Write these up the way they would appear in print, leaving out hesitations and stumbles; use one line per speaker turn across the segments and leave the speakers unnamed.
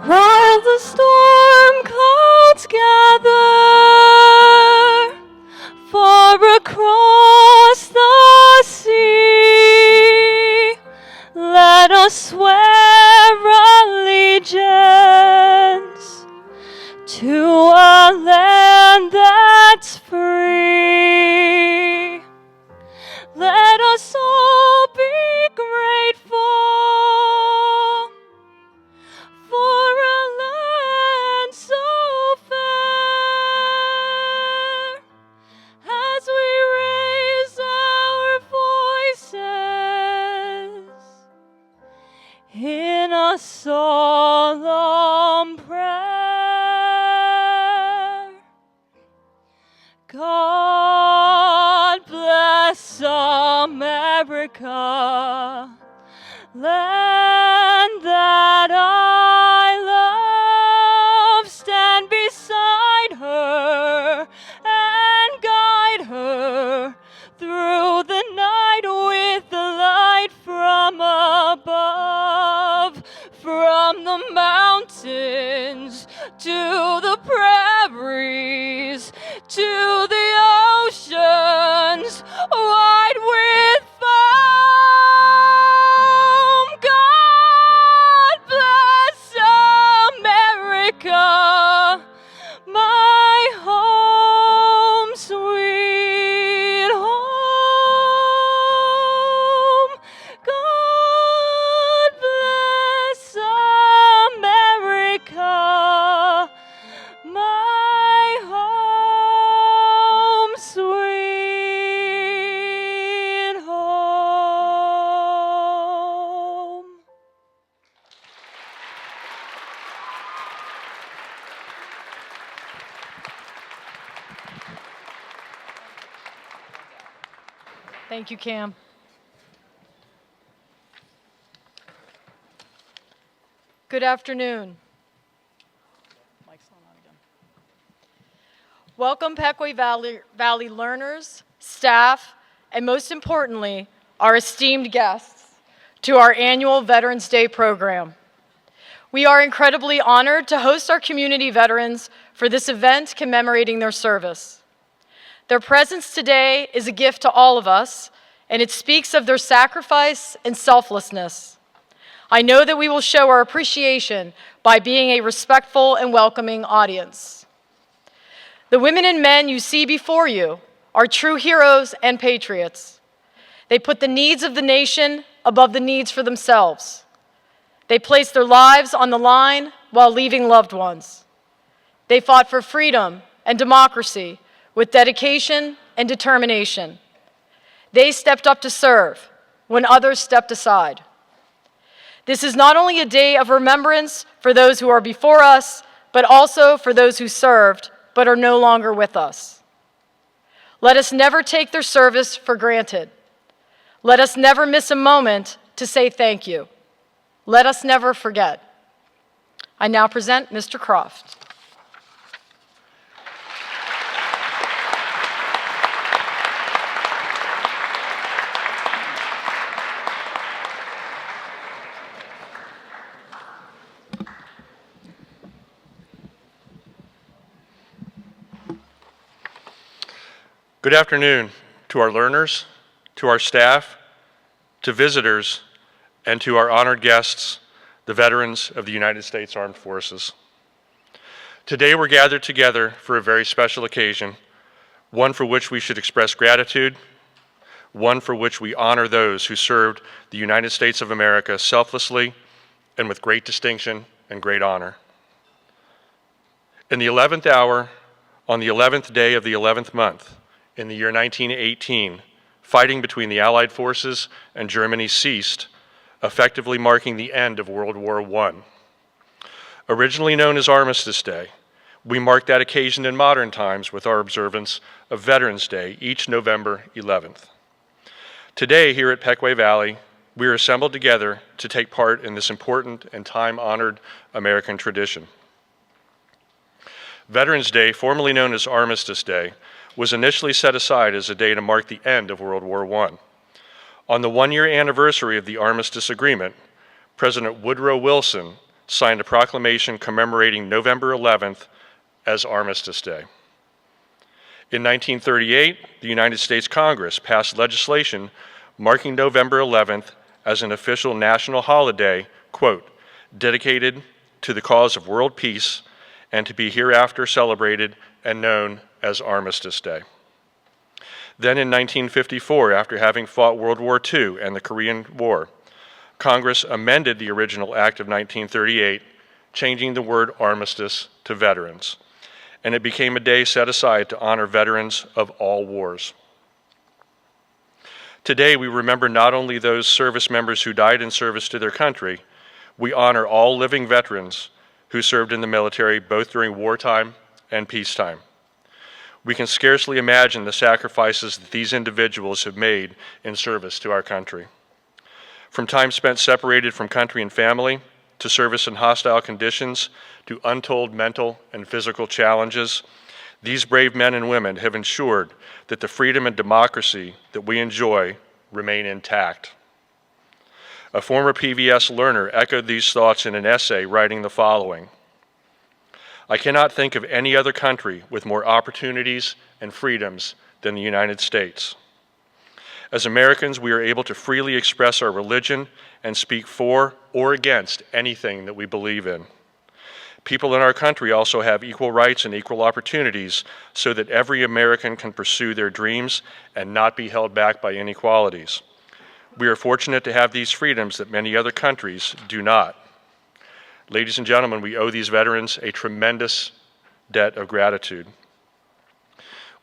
While the storm clouds gather far across the sea, let us swear allegiance to a land that's free. Let us all be grateful for a land so fair, as we raise our voices in a solemn prayer. God bless America, land that I love. Stand beside her and guide her through the night with the light from above. From the mountains to the prairies, to the oceans wide with foam. God bless America, my home, sweet home. God bless America, my home, sweet home. Thank you, Cam. Good afternoon. Mic's not on again. Welcome, Pequea Valley learners, staff, and most importantly, our esteemed guests to our annual Veterans Day program. We are incredibly honored to host our community veterans for this event commemorating their service. Their presence today is a gift to all of us, and it speaks of their sacrifice and selflessness. I know that we will show our appreciation by being a respectful and welcoming audience. The women and men you see before you are true heroes and patriots. They put the needs of the nation above the needs for themselves. They placed their lives on the line while leaving loved ones. They fought for freedom and democracy with dedication and determination. They stepped up to serve when others stepped aside. This is not only a day of remembrance for those who are before us, but also for those who served but are no longer with us. Let us never take their service for granted. Let us never miss a moment to say thank you. Let us never forget. I now present Mr. Croft.
Good afternoon to our learners, to our staff, to visitors, and to our honored guests, the veterans of the United States Armed Forces. Today we're gathered together for a very special occasion, one for which we should express gratitude, one for which we honor those who served the United States of America selflessly and with great distinction and great honor. In the 11th hour, on the 11th day of the 11th month, in the year 1918, fighting between the Allied forces and Germany ceased, effectively marking the end of World War I. Originally known as Armistice Day, we mark that occasion in modern times with our observance of Veterans Day each November 11th. Today, here at Pequea Valley, we are assembled together to take part in this important and time-honored American tradition. Veterans Day, formerly known as Armistice Day, was initially set aside as a day to mark the end of World War I. On the one-year anniversary of the Armistice Agreement, President Woodrow Wilson signed a proclamation commemorating November 11th as Armistice Day. In 1938, the United States Congress passed legislation marking November 11th as an official national holiday, quote, dedicated to the cause of world peace and to be hereafter celebrated and known as Armistice Day. Then in 1954, after having fought World War II and the Korean War, Congress amended the original Act of 1938, changing the word armistice to veterans, and it became a day set aside to honor veterans of all wars. Today, we remember not only those service members who died in service to their country, we honor all living veterans who served in the military both during wartime and peacetime. We can scarcely imagine the sacrifices that these individuals have made in service to our country. From time spent separated from country and family, to service in hostile conditions, to untold mental and physical challenges, these brave men and women have ensured that the freedom and democracy that we enjoy remain intact. A former PVS learner echoed these thoughts in an essay writing the following: I cannot think of any other country with more opportunities and freedoms than the United States. As Americans, we are able to freely express our religion and speak for or against anything that we believe in. People in our country also have equal rights and equal opportunities so that every American can pursue their dreams and not be held back by inequalities. We are fortunate to have these freedoms that many other countries do not. Ladies and gentlemen, we owe these veterans a tremendous debt of gratitude.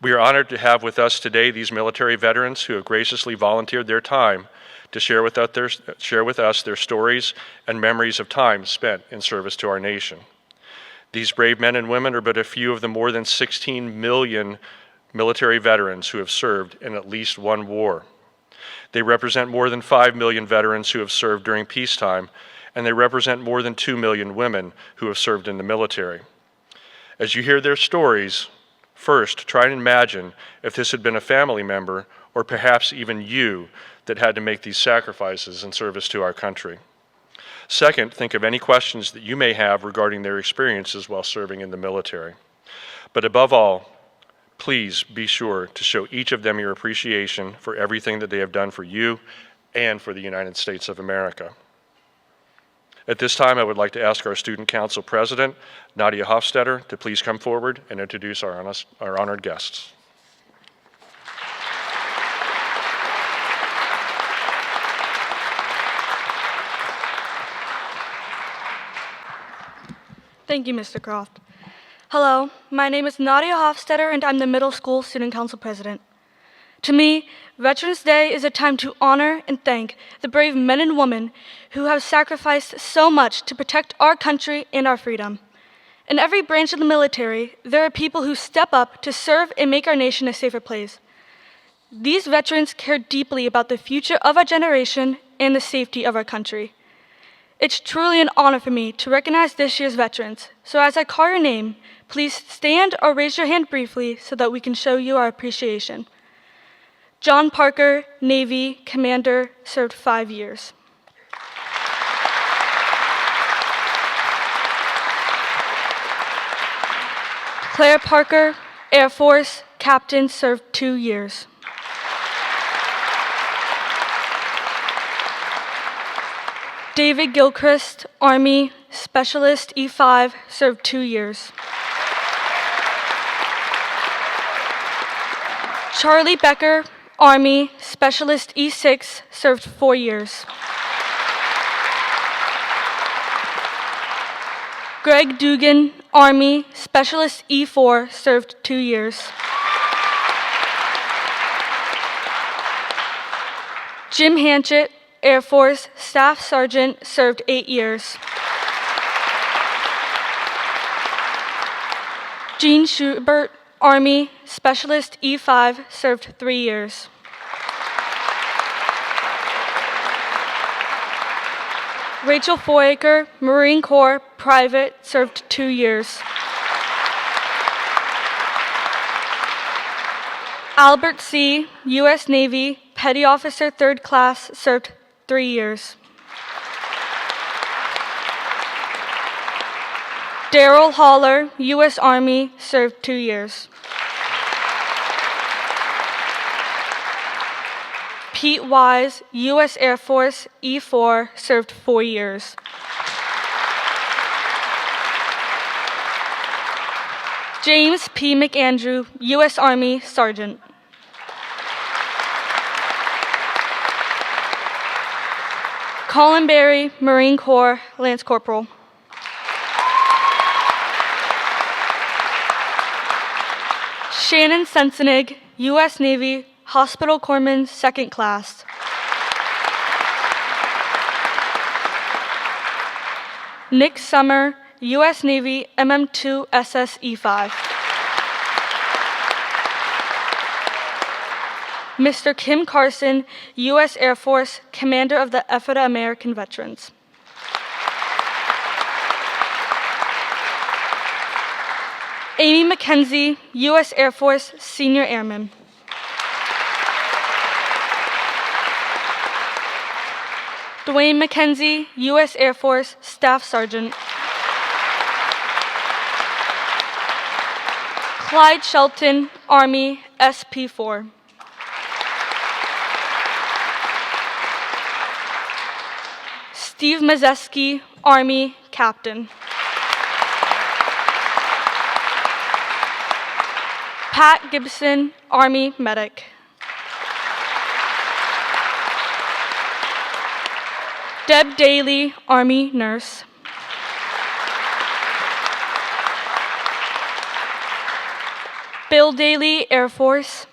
We are honored to have with us today these military veterans who have graciously volunteered their time to share with us their stories and memories of time spent in service to our nation. These brave men and women are but a few of the more than 16 million military veterans who have served in at least one war. They represent more than 5 million veterans who have served during peacetime, and they represent more than 2 million women who have served in the military. As you hear their stories, first, try and imagine if this had been a family member, or perhaps even you, that had to make these sacrifices in service to our country. Second, think of any questions that you may have regarding their experiences while serving in the military. But above all, please be sure to show each of them your appreciation for everything that they have done for you and for the United States of America. At this time, I would like to ask our Student Council President, Nadia Hofstetter, to please come forward and introduce our honored guests.
Thank you, Mr. Croft. Hello, my name is Nadia Hofstetter, and I'm the Middle School Student Council President. To me, Veterans Day is a time to honor and thank the brave men and women who have sacrificed so much to protect our country and our freedom. In every branch of the military, there are people who step up to serve and make our nation a safer place. These veterans care deeply about the future of our generation and the safety of our country. It's truly an honor for me to recognize this year's veterans. So as I call your name, please stand or raise your hand briefly so that we can show you our appreciation. John Parker, Navy Commander, served 5 years. Claire Parker, Air Force, Captain, served 2 years. David Gilchrist, Army, Specialist E5, served 2 years. Charlie Becker, Army, Specialist E6, served 4 years. Greg Dugan, Army, Specialist E4, served 2 years. Jim Hanchett, Air Force, Staff Sergeant, served 8 years. Gene Schubert, Army, Specialist E5, served 3 years. Rachel Foyaker, Marine Corps, Private, served 2 years. Albert C., U.S. Navy, Petty Officer 3rd Class, served 3 years. Daryl Haller, U.S. Army, served 2 years. Pete Wise, U.S. Air Force, E4, served 4 years. James P. McAndrew, U.S. Army, Sergeant. Colin Berry, Marine Corps, Lance Corporal. Shannon Sensenig, U.S. Navy, Hospital Corpsman, 2nd Class. Nick Summer, U.S. Navy, MM2 SS E5. Mr. Kim Carson, U.S. Air Force, Commander of the Ephrata American Veterans. Amy McKenzie, U.S. Air Force, Senior Airman. Dwayne McKenzie, U.S. Air Force, Staff Sergeant. Clyde Shelton, Army, SP4. Steve Mazeski, Army, Captain. Pat Gibson, Army, Medic. Deb Daly, Army, Nurse. Bill Daly, Air Force.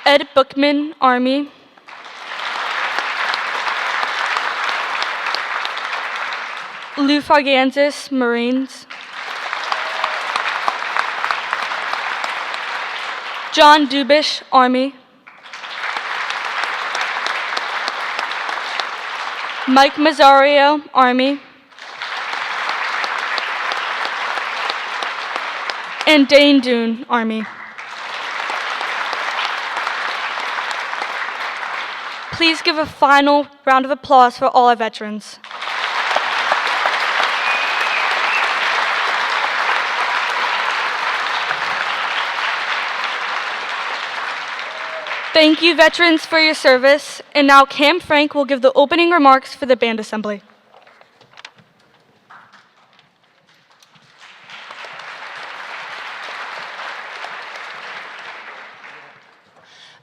Ed Bookman, Army. Lou Farganzis, Marines. John Dubish, Army. Mike Mazzario, Army. And Dane Doon, Army. Please give a final round of applause for all our veterans. Thank you, veterans, for your service. And now Cam Frank will give the opening remarks for the band assembly.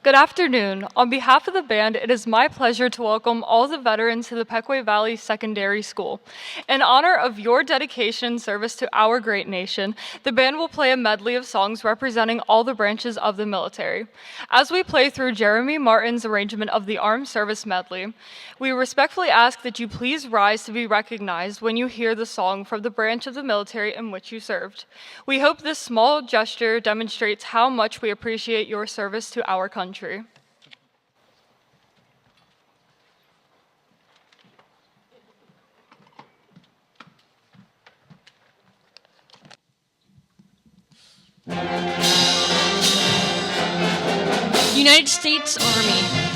Good afternoon. On behalf of the band, it is my pleasure to welcome all the veterans to the Pequea Valley Secondary School. In honor of your dedication and service to our great nation, the band will play a medley of songs representing all the branches of the military. As we play through Jeremy Martin's arrangement of the Armed Service Medley, we respectfully ask that you please rise to be recognized when you hear the song from the branch of the military in which you served. We hope this small gesture demonstrates how much we appreciate your service to our country.
United States Army.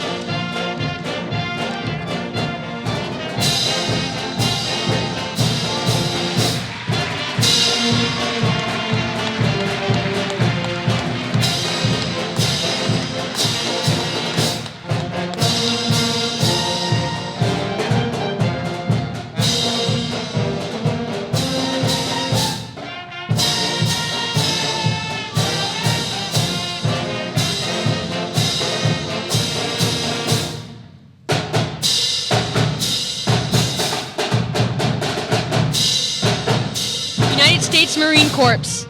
United States Marine Corps.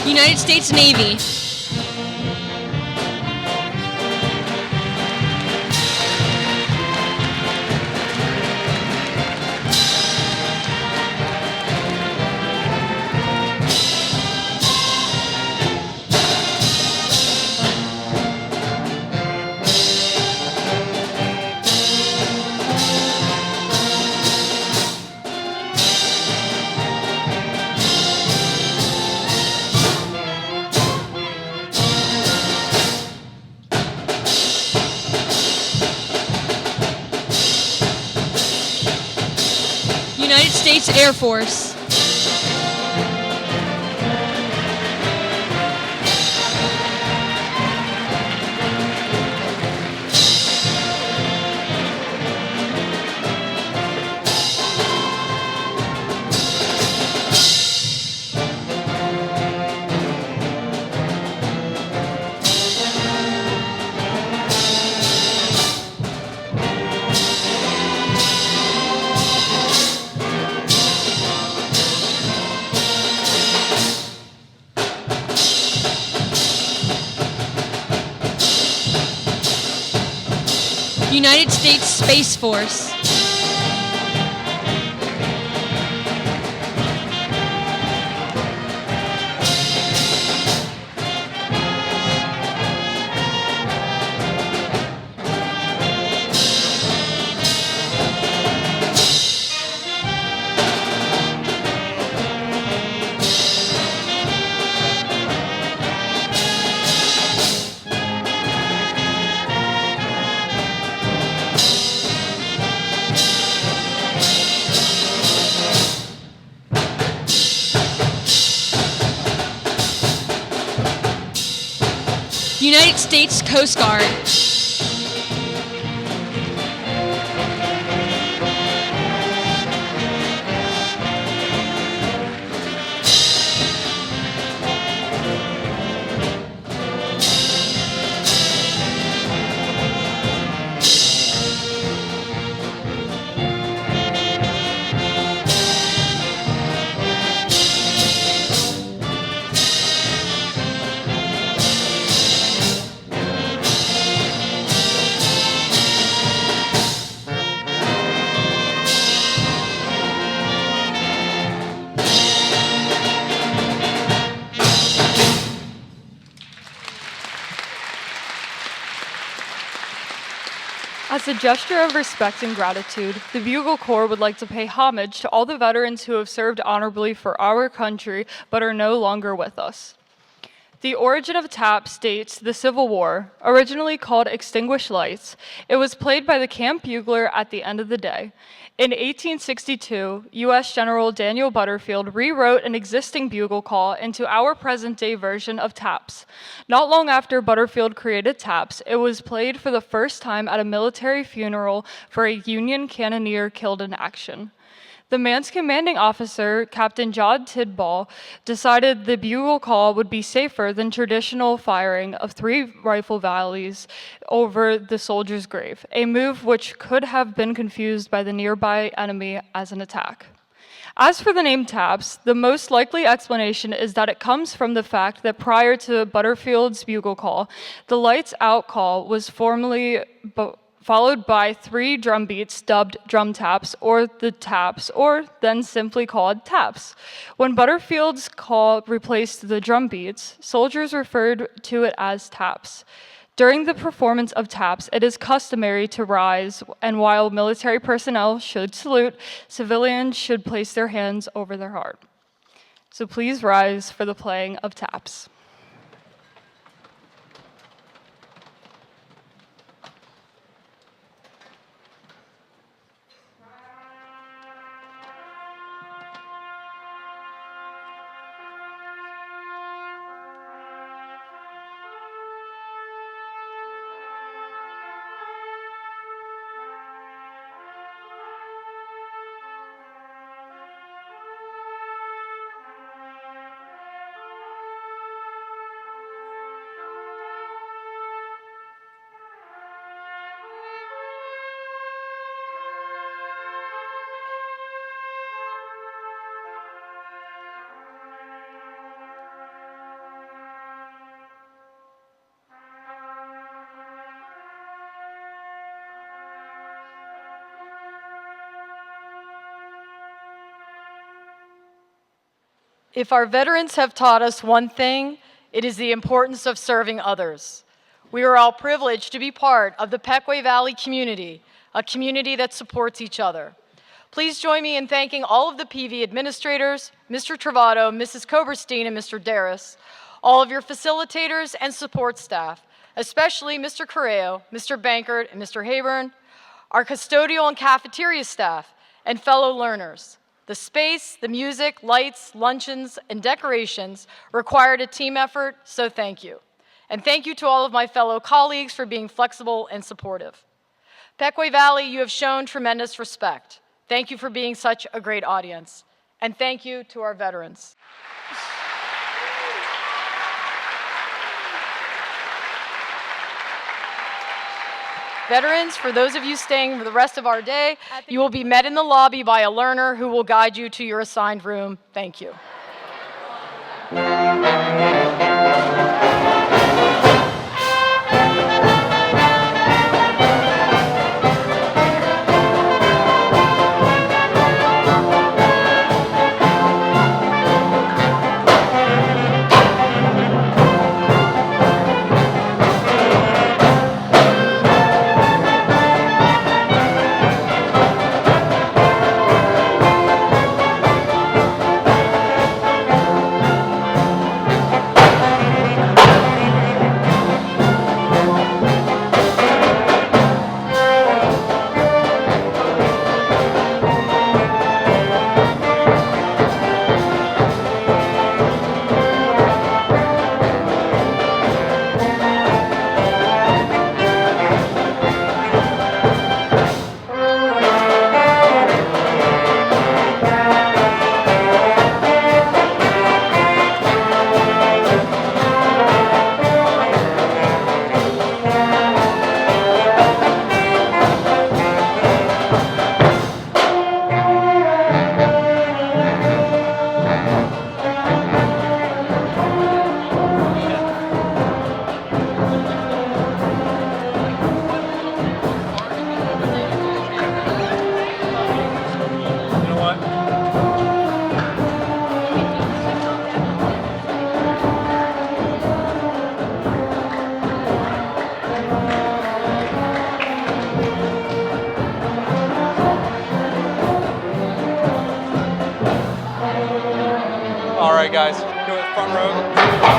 United States Navy. United States Air Force. United States Space Force. United States Coast Guard.
As a gesture of respect and gratitude, the Bugle Corps would like to pay homage to all the veterans who have served honorably for our country but are no longer with us. The origin of taps dates the Civil War, originally called Extinguished Lights. It was played by the camp bugler at the end of the day. In 1862, U.S. General Daniel Butterfield rewrote an existing bugle call into our present-day version of taps. Not long after Butterfield created taps, it was played for the first time at a military funeral for a Union cannoneer killed in action. The man's commanding officer, Captain John Tidball, decided the bugle call would be safer than traditional firing of 3 rifle volleys over the soldier's grave, a move which could have been confused by the nearby enemy as an attack. As for the name taps, the most likely explanation is that it comes from the fact that prior to Butterfield's bugle call, the lights out call was formerly followed by 3 drum beats dubbed drum taps, or the taps, or then simply called taps. When Butterfield's call replaced the drum beats, soldiers referred to it as taps. During the performance of taps, it is customary to rise, and while military personnel should salute, civilians should place their hands over their heart. So please rise for the playing of taps.
If our veterans have taught us one thing, it is the importance of serving others. We are all privileged to be part of the Pequea Valley community, a community that supports each other. Please join me in thanking all of the PV administrators, Mr. Travato, Mrs. Koberstein, and Mr. Darris, all of your facilitators and support staff, especially Mr. Correo, Mr. Bankert, and Mr. Hayburn, our custodial and cafeteria staff, and fellow learners. The space, the music, lights, luncheons, and decorations required a team effort, so thank you. And thank you to all of my fellow colleagues for being flexible and supportive. Pequea Valley, you have shown tremendous respect. Thank you for being such a great audience. And thank you to our veterans. Veterans, for those of you staying for the rest of our day, you will be met in the lobby by a learner who will guide you to your assigned room. Thank you.
right, guys. Go with front row.